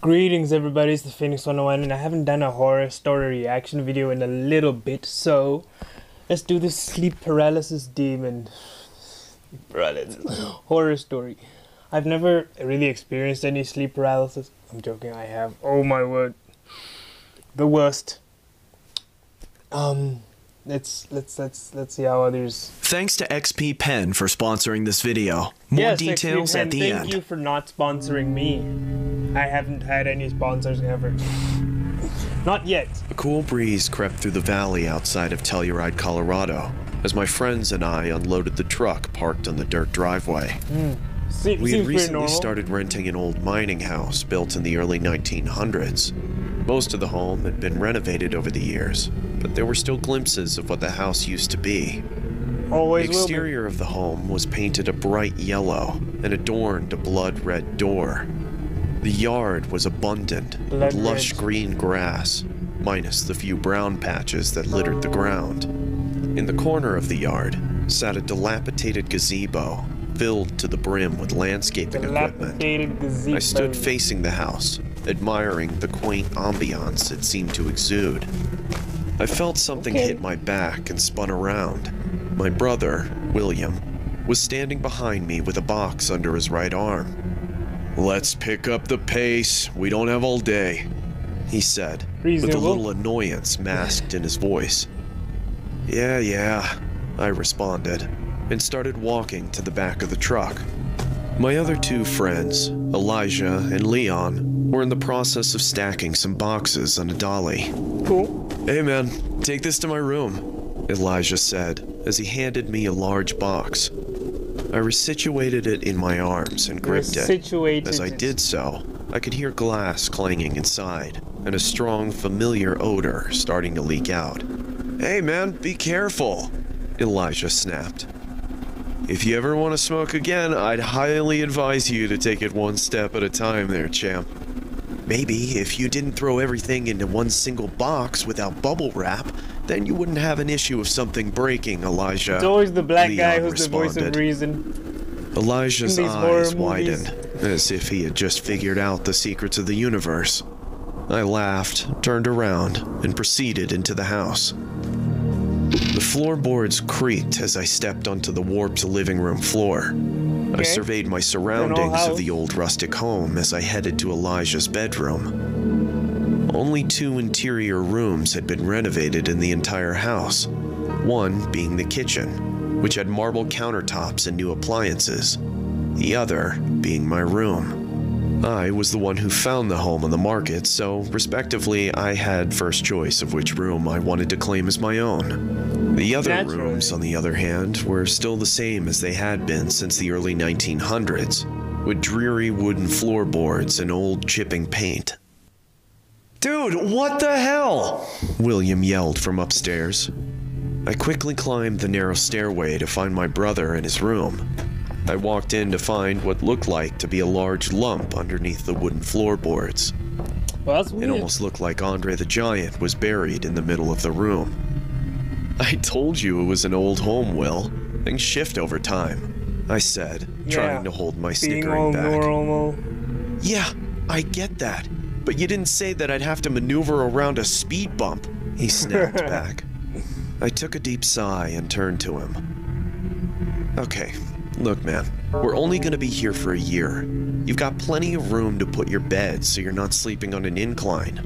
Greetings everybody, it's the Phoenix 101 and I haven't done a horror story reaction video in a little bit, so let's do this sleep paralysis demon horror story. I've never really experienced any sleep paralysis. I'm joking, I have. Oh my word. The worst. Let's see how others. Thanks to XP Pen for sponsoring this video. More details at the end. Thank you for not sponsoring me. I haven't had any sponsors ever. Not yet. A cool breeze crept through the valley outside of Telluride, Colorado, as my friends and I unloaded the truck parked on the dirt driveway. We had recently started renting an old mining house built in the early 1900s. Most of the home had been renovated over the years, but there were still glimpses of what the house used to be. The exterior of the home was painted a bright yellow and adorned a blood-red door. The yard was abundant with lush green grass, minus the few brown patches that littered the ground. In the corner of the yard sat a dilapidated gazebo filled to the brim with landscaping equipment. I stood facing the house, admiring the quaint ambiance it seemed to exude. I felt something hit my back and spun around. My brother, William, was standing behind me with a box under his right arm. "Let's pick up the pace, we don't have all day," he said, with a little annoyance masked in his voice. Yeah, I responded, and started walking to the back of the truck. My other two friends, Elijah and Leon, were in the process of stacking some boxes on a dolly. Cool. "Hey man, take this to my room," Elijah said as he handed me a large box. I resituated it in my arms and gripped it. As I did so, I could hear glass clanging inside and a strong, familiar odor starting to leak out. "Hey man, be careful," Elijah snapped. "If you ever want to smoke again, I'd highly advise you to take it one step at a time there, champ." "Maybe if you didn't throw everything into one single box without bubble wrap, then you wouldn't have an issue of something breaking, Elijah." It's always the black guy who's responded. the voice of reason. Elijah's eyes widened, as if he had just figured out the secrets of the universe. I laughed, turned around, and proceeded into the house. The floorboards creaked as I stepped onto the warped living room floor. I surveyed my surroundings of the old rustic home as I headed to Elijah's bedroom. Only 2 interior rooms had been renovated in the entire house, one being the kitchen, which had marble countertops and new appliances, the other being my room. I was the one who found the home on the market, so respectively I had first choice of which room I wanted to claim as my own. The other rooms, on the other hand, were still the same as they had been since the early 1900s, with dreary wooden floorboards and old chipping paint. "Dude, what the hell?" William yelled from upstairs. I quickly climbed the narrow stairway to find my brother in his room. I walked in to find what looked like to be a large lump underneath the wooden floorboards. Well, that's weird. It almost looked like Andre the Giant was buried in the middle of the room. "I told you it was an old home, Will. Things shift over time," I said, trying to hold my snickering back. Normal. "Yeah, I get that, but you didn't say that I'd have to maneuver around a speed bump," he snapped back. I took a deep sigh and turned to him. "Okay, look man, we're only gonna be here for a year. You've got plenty of room to put your bed so you're not sleeping on an incline."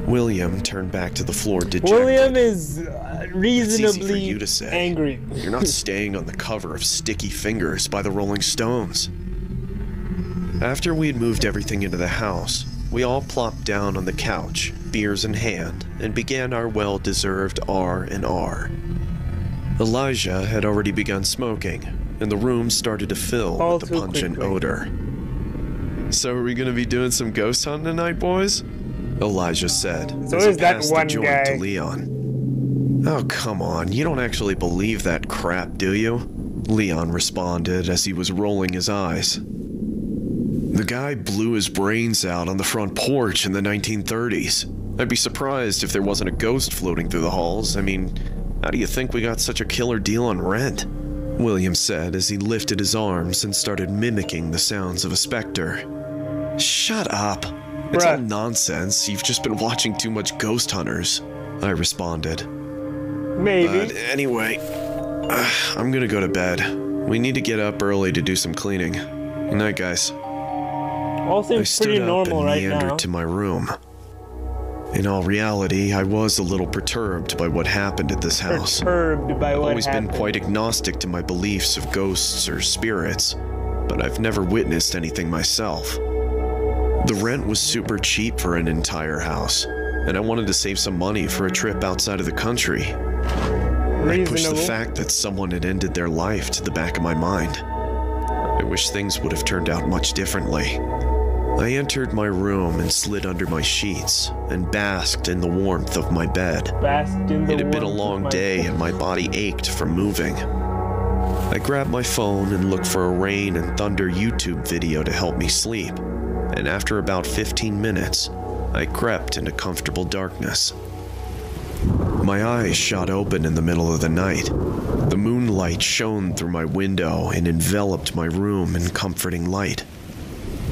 William turned back to the floor dejected. William is reasonably It's easy for you to say. angry. You're not staying on the cover of Sticky Fingers by the Rolling Stones. After we had moved everything into the house, we all plopped down on the couch, beers in hand, and began our well-deserved R&R. Elijah had already begun smoking, and the room started to fill with the pungent odor. "So are we gonna be doing some ghost hunting tonight, boys?" Elijah said, as he passed the joint to Leon. "Oh, come on, you don't actually believe that crap, do you?" Leon responded as he was rolling his eyes. "The guy blew his brains out on the front porch in the 1930s. I'd be surprised if there wasn't a ghost floating through the halls. I mean, how do you think we got such a killer deal on rent?" William said as he lifted his arms and started mimicking the sounds of a specter. Shut up. It's all nonsense. You've just been watching too much Ghost Hunters, I responded. Maybe. But anyway, I'm gonna go to bed. We need to get up early to do some cleaning. Good night, guys. All seems pretty normal right now. I stood up and meandered to my room. In all reality, I was a little perturbed by what happened at this house. I've always been quite agnostic to my beliefs of ghosts or spirits, but I've never witnessed anything myself. The rent was super cheap for an entire house, and I wanted to save some money for a trip outside of the country. I pushed the fact that someone had ended their life to the back of my mind. I wish things would have turned out much differently. I entered my room and slid under my sheets and basked in the warmth of my bed. It had been a long day and my body ached from moving. I grabbed my phone and looked for a rain and thunder YouTube video to help me sleep, and after about 15 minutes, I crept into comfortable darkness. My eyes shot open in the middle of the night. The moonlight shone through my window and enveloped my room in comforting light.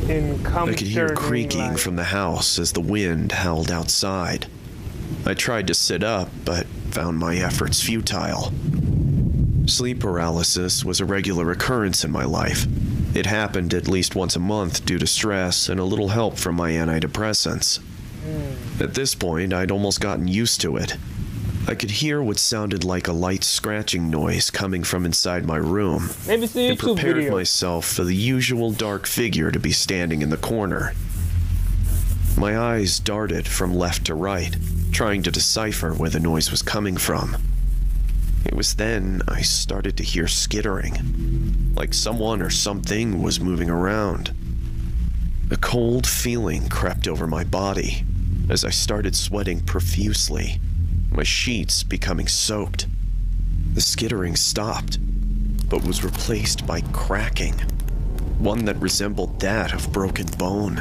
I could hear creaking from the house as the wind howled outside. I tried to sit up, but found my efforts futile. Sleep paralysis was a regular occurrence in my life. It happened at least once a month due to stress and a little help from my antidepressants. At this point, I'd almost gotten used to it. I could hear what sounded like a light scratching noise coming from inside my room, and prepared myself for the usual dark figure to be standing in the corner. My eyes darted from left to right, trying to decipher where the noise was coming from. It was then I started to hear skittering, like someone or something was moving around. A cold feeling crept over my body as I started sweating profusely, my sheets becoming soaked. The skittering stopped, but was replaced by cracking, one that resembled that of broken bone.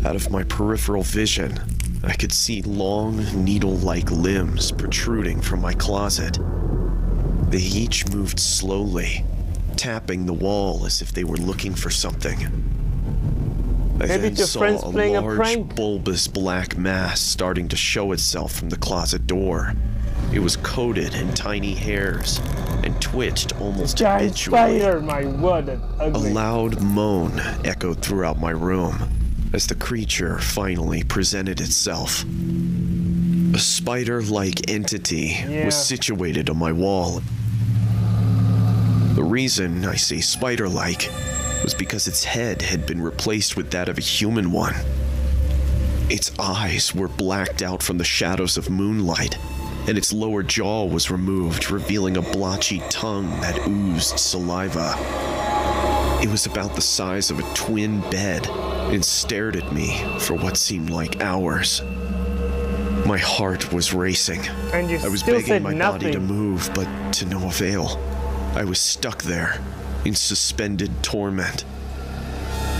Out of my peripheral vision, I could see long, needle-like limbs protruding from my closet. They each moved slowly, tapping the wall as if they were looking for something. I then saw a large, bulbous black mass starting to show itself from the closet door. It was coated in tiny hairs and twitched almost habitually. A loud moan echoed throughout my room as the creature finally presented itself. A spider-like entity was situated on my wall. The reason I say spider-like was because its head had been replaced with that of a human one. Its eyes were blacked out from the shadows of moonlight, and its lower jaw was removed, revealing a blotchy tongue that oozed saliva. It was about the size of a twin bed and stared at me for what seemed like hours. My heart was racing. I was begging my body to move, but to no avail. I was stuck there, in suspended torment.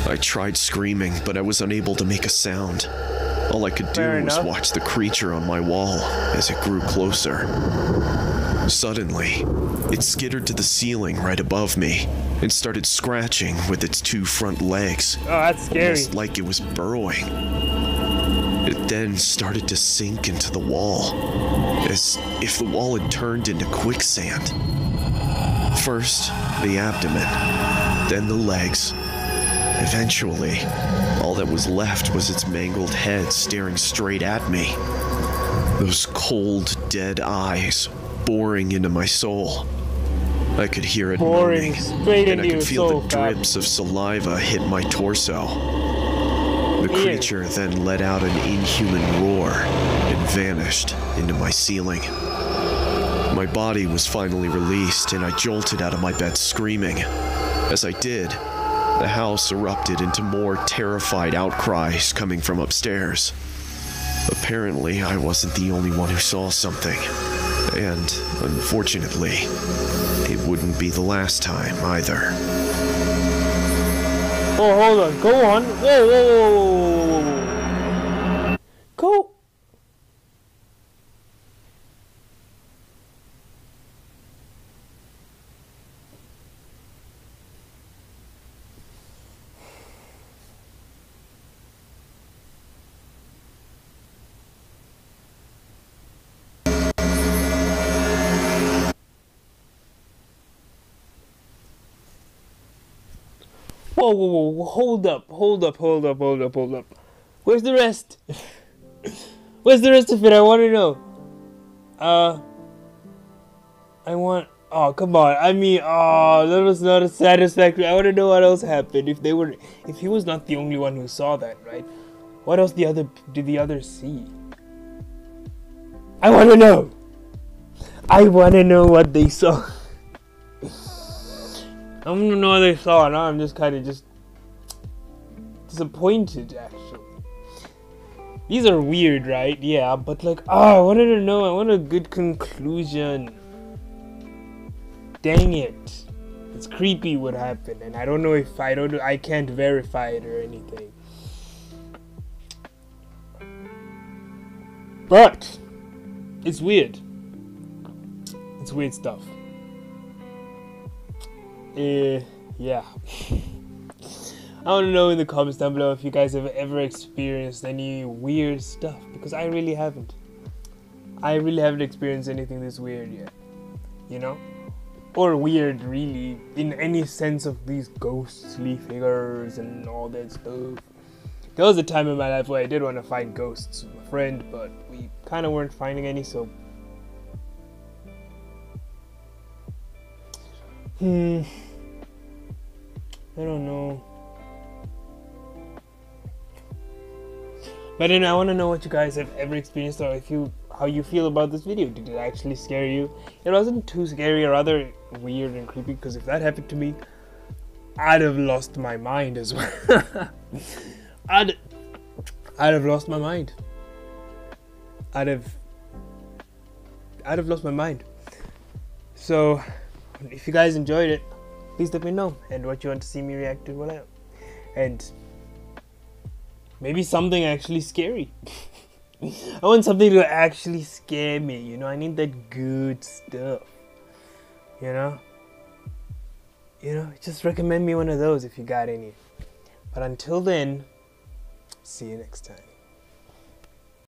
I tried screaming, but I was unable to make a sound. All I could do was watch the creature on my wall as it grew closer. Suddenly, it skittered to the ceiling right above me and started scratching with its two front legs. Oh, that's scary. Almost like it was burrowing. It then started to sink into the wall, as if the wall had turned into quicksand. First, the abdomen, then the legs. Eventually, all that was left was its mangled head staring straight at me. Those cold, dead eyes boring into my soul. I could hear it moaning, and I could feel the drips of saliva hit my torso. The creature then let out an inhuman roar and vanished into my ceiling. My body was finally released, and I jolted out of my bed screaming. As I did, the house erupted into more terrified outcries coming from upstairs. Apparently, I wasn't the only one who saw something, and unfortunately, it wouldn't be the last time either. Oh, hold on. Go on. Whoa, whoa, whoa, whoa, whoa, whoa. Go. Whoa, whoa, whoa, hold up. Where's the rest? Where's the rest of it? I want to know. Oh, come on. I mean, oh, that was not a satisfactory. I want to know what else happened. If he was not the only one who saw that, right? What else did the others see? I want to know. I want to know what they saw. I want to know what they saw. Now I'm just kind of disappointed, actually. These are weird, right? Yeah, but like, I wanted to know. I want a good conclusion. Dang it. It's creepy what happened, and I don't know if I can't verify it or anything. But it's weird. It's weird stuff. Yeah. I want to know in the comments down below if you guys have ever experienced any weird stuff, because I really haven't. I really haven't experienced anything this weird yet, you know? Or weird, really, in any sense of these ghostly figures and all that stuff. There was a time in my life where I did want to find ghosts with a friend, but we kind of weren't finding any, so... I don't know. But then I want to know what you guys have ever experienced, or how you feel about this video. Did it actually scare you? It wasn't too scary or rather weird and creepy, because if that happened to me, I'd have lost my mind as well. I'd have lost my mind. I'd have lost my mind. So, if you guys enjoyed it, please let me know and what you want to see me react to, whatever. And maybe something actually scary. I want something to actually scare me, you know? I need that good stuff, you know? Just recommend me one of those if you got any. But until then, see you next time.